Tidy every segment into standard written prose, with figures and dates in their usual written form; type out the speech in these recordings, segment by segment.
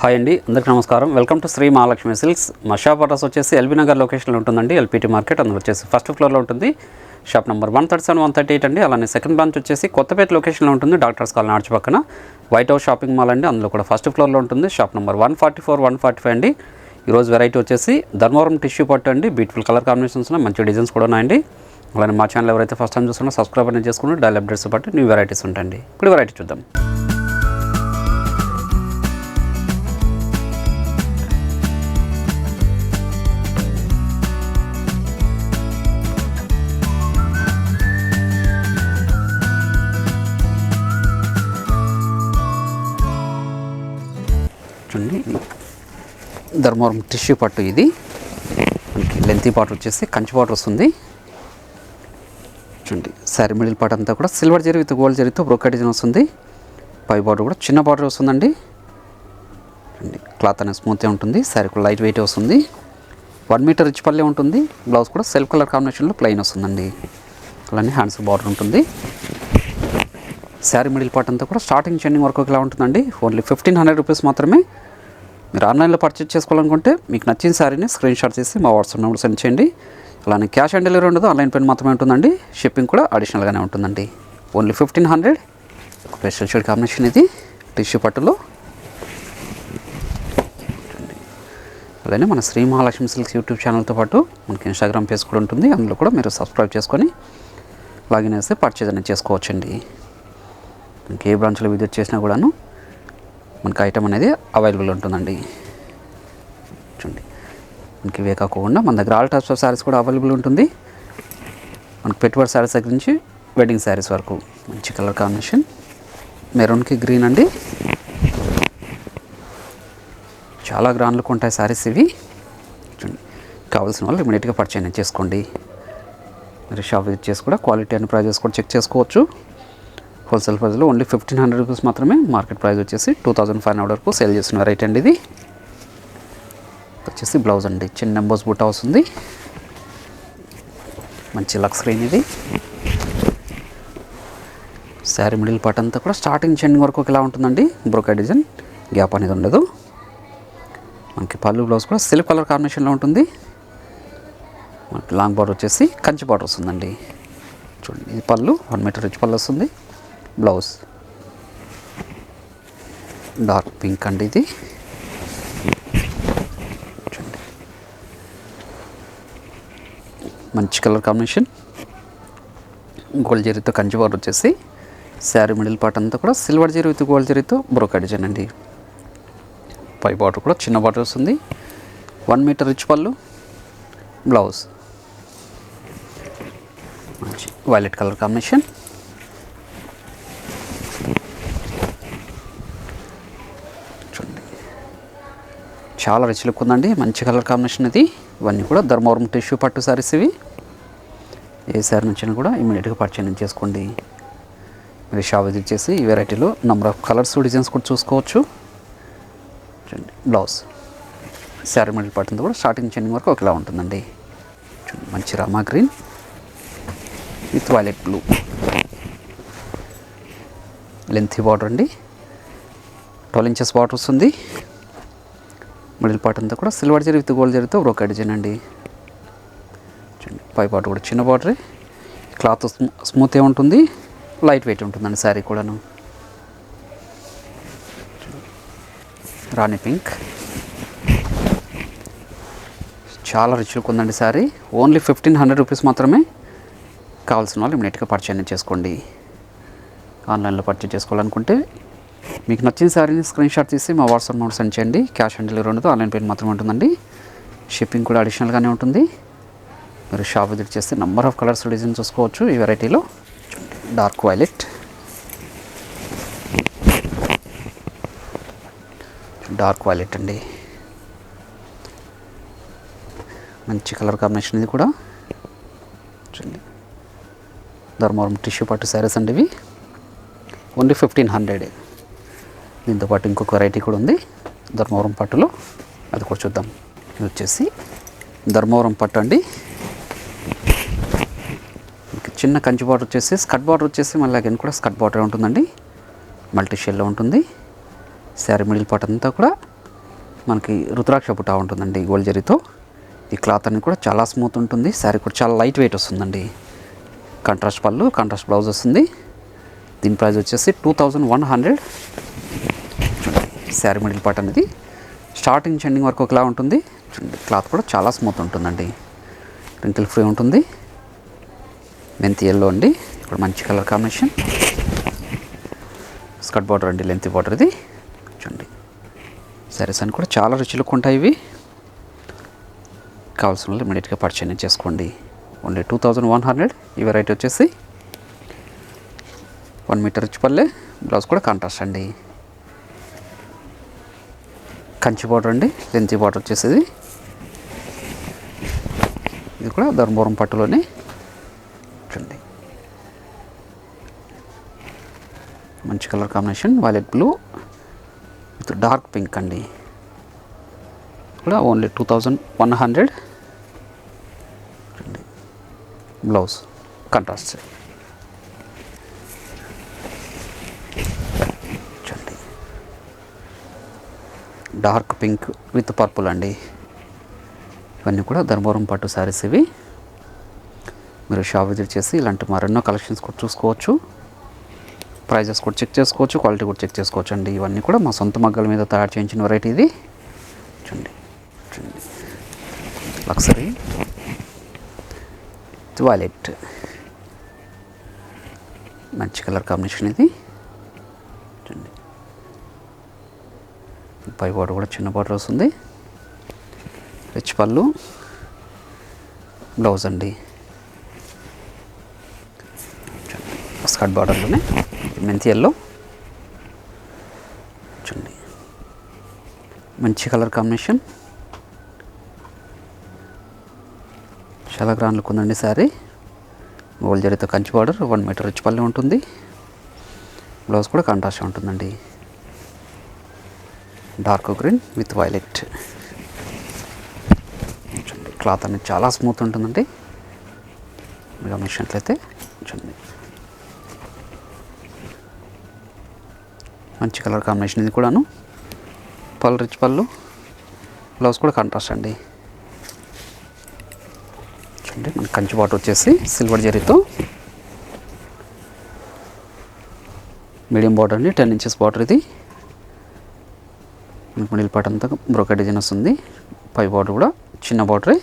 Hi అండి, అందరికీ నమస్కారం. Welcome to Sri Mahalakshmi silks. మా షాప్ అడ్రస్ వచ్చేసి ఎల్బీ నగర్ లొకేషన్లో ఉంటుందండి. ఎల్పిటి మార్కెట్ అందులో వచ్చేసి ఫస్ట్ ఫ్లోర్లో ఉంటుంది. షాప్ నెంబర్ 137, 138 అండి. అలానే సెకండ్ బ్రాంచ్ వచ్చేసి కొత్తపేట లొకేషన్లో ఉంటుంది. డాక్టర్స్ కాలనీ ఆర్చ్ పక్కన వైట్ హౌస్ షాపింగ్ మాల్ అండి. అందులో కూడా ఫస్ట్ ఫ్లోర్లో ఉంటుంది. షాప్ నెంబర్ 144, 145 అండి. ఈరోజు వెరైటీ వచ్చేసి ధర్మవరం టిష్యూ పట్టు అండి. బ్యూటిఫుల్ కలర్ కాంబినేషన్స్ ఉన్నాయి, మంచి డిజైన్స్ కూడా ఉన్నాయండి. అలానే మా ఛానల్ ఎవరైతే ఫస్ట్ టైం చూస్తున్నారో సబ్స్క్రైబ్ అనేది చేసుకుని డైలీ అప్డేట్స్ బట్టి న్యూ వెరైటీస్ ఉంటాయండి. ఇప్పుడు వెరైటీ చూద్దాం. ధర్మవరం టిష్యూ పట్టు ఇది. మనకి లెంతీ పార్ట్ వచ్చేసి కంచి పార్ట్ వస్తుంది. చూడండి, శారీ మిడిల్ పార్ట్ అంతా కూడా సిల్వర్ జరీ విత్ గోల్డ్ జరీతో బ్రోకెట్ డిజైన్ వస్తుంది. పై బార్డర్ కూడా చిన్న బార్డర్ వస్తుందండి. చూడండి, క్లాత్ అనేది స్మూత్గా ఉంటుంది. శారీ కూడా లైట్ వెయిట్ వస్తుంది. 1 మీటర్ రిచ్ పల్లె ఉంటుంది. బ్లౌజ్ కూడా సెల్ఫ్ కలర్ కాంబినేషన్లో ప్లెయిన్ వస్తుందండి. అలానే హ్యాండ్స్ బార్డర్ ఉంటుంది. శారీ మిడిల్ పార్ట్ అంతా కూడా స్టార్టింగ్ చెండింగ్ వరకు ఇలా ఉంటుందండి. ఓన్లీ 1500 రూపీస్ మాత్రమే. మీరు ఆన్లైన్లో పర్చేజ్ చేసుకోవాలనుకుంటే మీకు నచ్చిన శారీని స్క్రీన్ షాట్ చేసి మా వాట్సాప్ నెంబర్ సెండ్ చేయండి. అలానే క్యాష్ ఆన్ డెలివరీ ఉండదు, ఆన్లైన్ పేమెంట్ మాత్రమే ఉంటుందండి. షిప్పింగ్ కూడా అడిషనల్గానే ఉంటుందండి. ఓన్లీ 1500. స్పెషల్ షేడ్ కాంబినేషన్ ఇది టిష్యూ పట్టులో. అలానే మన శ్రీ మహాలక్ష్మి సిల్క్స్ యూట్యూబ్ ఛానల్తో పాటు మనకి ఇన్స్టాగ్రామ్ పేజ్ కూడా ఉంటుంది. అందులో కూడా మీరు సబ్స్క్రైబ్ చేసుకొని లాగిన్ చేస్తే పర్చేజ్ అనేది చేసుకోవచ్చండి. మనకి ఏ బ్రాంచ్లో విజిట్ చేసినా కూడాను మనకి ఐటమ్ అనేది అవైలబుల్ ఉంటుందండి. చూడండి, మనకి ఇవే కాకుండా మన దగ్గర ఆల్ టైప్స్ ఆఫ్ శారీస్ కూడా అవైలబుల్ ఉంటుంది. మనకి పెట్టుబడి శారీస్ దగ్గర నుంచి వెడ్డింగ్ శారీస్ వరకు మంచి కలర్ కాంబినేషన్ మెరూన్కి గ్రీన్ అండి. చాలా గ్రాండ్ లుక్ ఉంటాయి శారీస్ ఇవి. చూడండి, కావాల్సిన వాళ్ళు ఇమీడియట్గా పర్చేజ్ చేసుకోండి. మీరు షాప్ విజిట్ చేసి కూడా క్వాలిటీ అండ్ ప్రైజెస్ కూడా చెక్ చేసుకోవచ్చు. హోల్సేల్ ప్రైస్లో ఓన్లీ 1500 రూపీస్ మాత్రమే. మార్కెట్ ప్రైస్ వచ్చేసి 2500 వరకు సేల్ చేస్తున్న వెరైటీ అండి ఇది. వచ్చేసి బ్లౌజ్ అండి, చిన్న ఎంబోస్ బుట్ట వస్తుంది. మంచి లక్ స్క్రీన్ ఇది. శారీ మిడిల్ పార్ట్ అంతా కూడా స్టార్టింగ్ చెండింగ్ వరకు ఇలా ఉంటుందండి. బ్రోకెట్ డిజైన్, గ్యాప్ అనేది ఉండదు. మనకి పళ్ళు బ్లౌజ్ కూడా సిల్క్ కలర్ కాంబినేషన్లో ఉంటుంది. మనకి లాంగ్ బార్డర్ వచ్చేసి కంచి బార్డర్ వస్తుందండి. చూడండి, ఇది పళ్ళు 1 మీటర్ రిచ్ పళ్ళు వస్తుంది. బ్లౌజ్ డార్క్ పింక్ అండి ఇది. చూడండి, మంచి కలర్ కాంబినేషన్. గోల్డ్ జరీతో కంచి బార్డర్ వచ్చేసి శారీ మిడిల్ పార్ట్ అంతా కూడా సిల్వర్ జరీ విత్ గోల్డ్ జరీతో బ్రోకెట్ డిజైన్ అండి. పై బార్డర్ కూడా చిన్న బార్డర్ వస్తుంది. 1 మీటర్ రిచ్ పళ్ళు. బ్లౌజ్ మంచి వైలెట్ కలర్ కాంబినేషన్. చాలా రిచ్ లుక్ ఉందండి, మంచి కలర్ కాంబినేషన్ ఇది. ఇవన్నీ కూడా ధర్మవరం టిష్యూ పట్టు శారీస్ ఇవి. ఏ శారీ నచ్చినా కూడా ఇమీడియట్గా పర్చేజ్ చేసుకోండి. మీరు షాప్ విజిట్ చేసి ఈ వెరైటీలో నెంబర్ ఆఫ్ కలర్స్ డిజైన్స్ కూడా చూసుకోవచ్చు. చూడండి, బ్లౌజ్ శారీ మిడిల్ పార్ట్ కూడా స్టార్టింగ్ చెండింగ్ వరకు ఒకలా ఉంటుందండి. చూడండి, మంచి Rama green with violet blue. Lengthy border అండి, 12 ఇంచెస్ బార్డర్ వస్తుంది. మిడిల్ పార్ట్ అంతా కూడా సిల్వర్ జరీ విత్ గోల్డ్ జరీతో బ్రోకెట్ డిజైన్ అండి. చూడండి, పై పార్ట్ కూడా చిన్న బార్డరే. క్లాత్ స్మూత్గా ఉంటుంది, లైట్ వెయిట్ ఉంటుందండి శారీ కూడాను. రాణి పింక్, చాలా రిచ్ లుక్ ఉందండి శారీ. ఓన్లీ 1500 రూపీస్ మాత్రమే. కావాల్సిన వాళ్ళు ఇమీడియట్గా పర్చేజ్ చేసుకోండి. ఆన్లైన్లో పర్చేజ్ చేసుకోవాలనుకుంటే మీకు నచ్చిన శారీని స్క్రీన్ షాట్ తీసి మా వాట్సాప్ నెంబర్ సెండ్ చేయండి. క్యాష్ ఆన్ డెలివరీ ఉండదు, ఆన్లైన్ పేమెంట్ మాత్రమే ఉంటుందండి. షిప్పింగ్ కూడా అడిషనల్గానే ఉంటుంది. మీరు షాప్ విజిట్ చేస్తే నెంబర్ ఆఫ్ కలర్స్ డిజైన్ చూసుకోవచ్చు ఈ వెరైటీలో. డార్క్ వైలెట్, డార్క్ వైలెట్ అండి, మంచి కలర్ కాంబినేషన్ ఇది కూడా. చూడండి, ధర్మవరం టిష్యూ పట్టు శారీస్ అండి ఇవి. ఓన్లీ 1500. దీంతో పాటు ఇంకొక వెరైటీ కూడా ఉంది ధర్మవరం పట్టులో, అది కూడా చూద్దాం. ఇది వచ్చేసి ధర్మవరం పట్టు అండి. చిన్న కంచి బార్డర్ వచ్చేసి స్కర్ట్ బార్డర్ వచ్చేసి మళ్ళీ అగైన్ కూడా స్కర్ట్ బార్డర్ ఉంటుందండి. మల్టీ షేడ్లో ఉంటుంది. శారీ మిడిల్ పార్ట్ అంతా కూడా మనకి రుద్రాక్ష బుట్ట ఉంటుందండి గోల్డ్ జరీతో. ఈ క్లాత్ అనేది కూడా చాలా స్మూత్ ఉంటుంది. శారీ కూడా చాలా లైట్ వెయిట్ వస్తుందండి. కాంట్రాస్ట్ పళ్ళు, కాంట్రాస్ట్ బ్లౌజ్ వస్తుంది. దీని ప్రైస్ వచ్చేసి 2100. శారీ మిడిల్ పార్ట్ అనేది స్టార్టింగ్ ఎండింగ్ వరకు ఒకలా ఉంటుంది. చూడండి క్లాత్ కూడా చాలా స్మూత్ ఉంటుందండి. రింకిల్ ఫ్రీ ఉంటుంది. మెంతి ఎల్లో అండి, ఇప్పుడు మంచి కలర్ కాంబినేషన్. స్కర్ట్ బార్డర్ అండి, లెంత్ బార్డర్ ఇది. చూడండి శారీస్ అని కూడా చాలా రిచ్ లుక్ ఉంటాయి. ఇవి కావాల్సిన వాళ్ళు ఇమీడియట్గా పర్చేజ్ చేసుకోండి. ఓన్లీ 2100. ఈ వెరైటీ వచ్చేసి 1 మీటర్ రిచ్ పల్లె, బ్లౌజ్ కూడా కాంట్రాస్ట్ అండి. కంచి బార్డర్ అండి, లెంత్ బార్డర్ వచ్చేసి ఇది కూడా ధర్మవరం పట్టులోనే. చూడండి మంచి colour combination, violet blue with dark pink అండి. కూడా ఓన్లీ 2100. Blouse contrast. చూడండి డార్క్ పింక్ విత్ పర్పుల్ అండి. ఇవన్నీ కూడా ధర్మవరం పట్టు శారీస్. ఇవి మీరు షాప్ విజిట్ చేసి ఇలాంటి మరెన్నో కలెక్షన్స్ కూడా చూసుకోవచ్చు. ప్రైజెస్ కూడా చెక్ చేసుకోవచ్చు, క్వాలిటీ కూడా చెక్ చేసుకోవచ్చు అండి. ఇవన్నీ కూడా మా సొంత మగ్గల మీద తయారు చేయించిన వెరైటీ ఇది. చూడండి చూడండి లక్సరీ వాలెట్, మంచి కలర్ కాంబినేషన్ ఇది. చూడండి పై బార్డర్ కూడా చిన్న బార్డర్ వస్తుంది. రిచ్ పళ్ళు, బ్లౌజ్ అండి. స్కర్ట్ బార్డర్లోనే మెంతి ఎల్లో. చూడండి మంచి కలర్ కాంబినేషన్, చాలా గ్రాండ్ లుక్ ఉందండి శారీ. గోల్డ్ జరీతో కంచి బార్డర్, 1 మీటర్ రిచ్ పల్లె ఉంటుంది. బ్లౌజ్ కూడా కాంట్రాస్ట్ ఉంటుందండి. Dark green with violet. Cloth అనేది చాలా స్మూత్ ఉంటుందండి. మీరు గమనించినట్లయితే చూడండి మంచి కలర్ కాంబినేషన్ ఇది కూడాను. పళ్ళు రిచ్ పళ్ళు, బ్లౌజ్ కూడా కాంట్రాస్ట్ అండి. చూడండి మన కంచి బార్డర్ వచ్చేసి సిల్వర్ జరీతో మీడియం బార్డర్ అండి, 10 ఇంచెస్ బార్డర్ ఇది. మిడిల్ పార్ట్ అంతా బ్రోకెట్ డిజైన్ వస్తుంది. పై బార్డర్ కూడా చిన్న బార్డరే.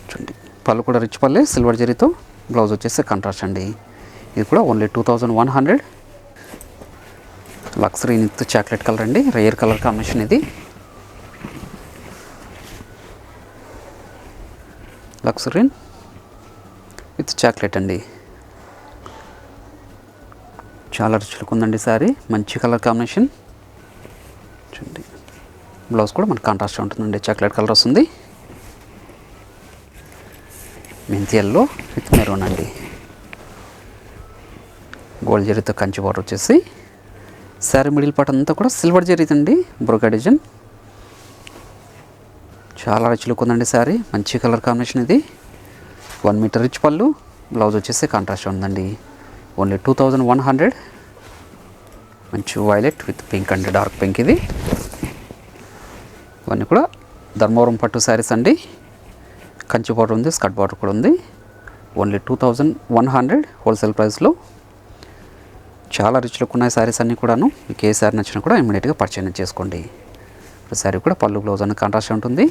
చూడండి పళ్ళు కూడా రిచ్ పల్లె, సిల్వర్ జరీతో. బ్లౌజ్ వచ్చేసి కాంట్రాస్ట్ అండి. ఇది కూడా only 2100. Luxury with chocolate colour అండి, రేర్ కలర్ కాంబినేషన్ ఇది. లక్సరీ విత్ చాక్లెట్ అండి. చాలా రిచ్ లుక్ ఉందండి శారీ, మంచి కలర్ కాంబినేషన్. చూడండి బ్లౌజ్ కూడా మనకు కాంట్రాస్ట్ ఉంటుందండి, చాక్లెట్ కలర్ వస్తుంది. మెంతి ఎల్లో విత్ మెరూన్ అండి. గోల్డ్ జరీతో కంచి బార్డర్ వచ్చేసి శారీ మిడిల్ పార్ట్ అంతా కూడా సిల్వర్ జరీ అండి, బ్రోకెట్ డిజైన్. చాలా రిచ్ లుక్ ఉందండి శారీ, మంచి కలర్ కాంబినేషన్ ఇది. 1 మీటర్ రిచ్ పళ్ళు, బ్లౌజ్ వచ్చేసి కాంట్రాస్ట్ ఉందండి. ఓన్లీ 2100. మంచి వైలెట్ విత్ పింక్ అండి, డార్క్ పింక్ ఇది. ఇవన్నీ కూడా ధర్మవరం పట్టు శారీస్ అండి. కంచి బార్డర్ ఉంది, స్కర్ట్ బార్డర్ కూడా ఉంది. ఓన్లీ 2100 హోల్సేల్ ప్రైస్లో. చాలా రిచ్ లుక్ ఉన్నాయి శారీస్ అన్నీ కూడాను. మీకు ఏ శారీ నచ్చినా కూడా ఇమీడియట్గా పర్చేజ్ చేసుకోండి. ఇప్పుడు శారీ కూడా పళ్ళు బ్లౌజ్ అనేది కాంట్రాస్ట్ ఉంటుంది.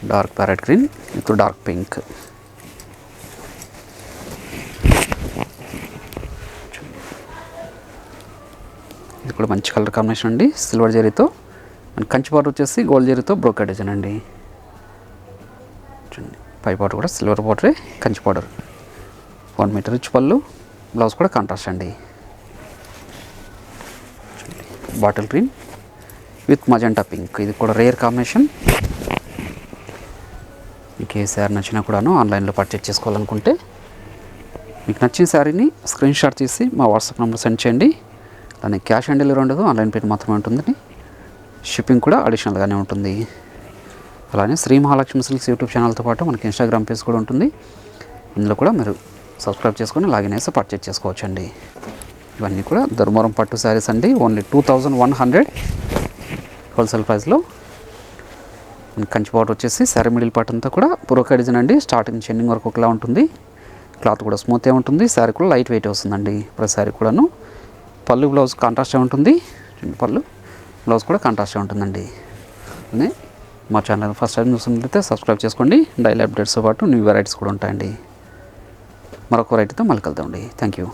Dark parrot green with dark pink. ఇది కూడా మంచి కలర్ కాంబినేషన్ అండి, సిల్వర్ జరీతో. అండ్ కంచి బార్డర్ వచ్చేసి గోల్డ్ జరీతో బ్రోకెట్ డిజైన్ అండి. చూడండి పై బార్డర్ కూడా సిల్వర్ బార్డరే, కంచి బార్డర్. 1 మీటర్ రిచ్ పళ్ళు, బ్లౌజ్ కూడా కాంట్రాస్ట్ అండి. Bottle green with magenta pink, ఇది కూడా రేర్ కాంబినేషన్. మీకు ఏ శారీ నచ్చినా కూడాను ఆన్లైన్లో పర్చేజ్ చేసుకోవాలనుకుంటే మీకు నచ్చిన శారీని స్క్రీన్ షాట్ తీసి మా వాట్సాప్ నెంబర్ సెండ్ చేయండి. దానికి క్యాష్ ఆన్ డెలివరీ ఉండదు, ఆన్లైన్ పేమెంట్ మాత్రమే ఉంటుందండి. షిప్పింగ్ కూడా అడిషనల్గానే ఉంటుంది. అలానే శ్రీ మహాలక్ష్మి సిల్క్స్ యూట్యూబ్ ఛానల్తో పాటు మనకి ఇన్స్టాగ్రామ్ పేజ్ కూడా ఉంటుంది. ఇందులో కూడా మీరు సబ్స్క్రైబ్ చేసుకొని లాగిన్ వేసి పర్చేజ్ చేసుకోవచ్చండి. ఇవన్నీ కూడా ధర్మవరం పట్టు శారీస్ అండి. ఓన్లీ 2100 హోల్సేల్ ప్రైస్లో. కంచి బార్డర్ వచ్చేసి శారీ మిడిల్ పార్ట్ అంతా కూడా పురోకా డిజైన్ అండి. స్టార్టింగ్ నుంచి ఎండింగ్ వరకు ఒకలా ఉంటుంది. క్లాత్ కూడా స్మూత్గా ఉంటుంది. శారీ కూడా లైట్ వెయిట్ వస్తుందండి. ప్రతి శారీ కూడాను. పళ్ళు బ్లౌజ్ కాంట్రాస్ట్గా ఉంటుంది. పళ్ళు బ్లౌజ్ కూడా కాంట్రాస్ట్గా ఉంటుందండి. మా ఛానల్ ఫస్ట్ టైం చూసినట్లయితే సబ్స్క్రైబ్ చేసుకోండి. డైలీ అప్డేట్స్తో పాటు న్యూ వెరైటీస్ కూడా ఉంటాయండి. మరొక వెరైటీతో మళ్ళీ కలుద్దామండి. Thank you.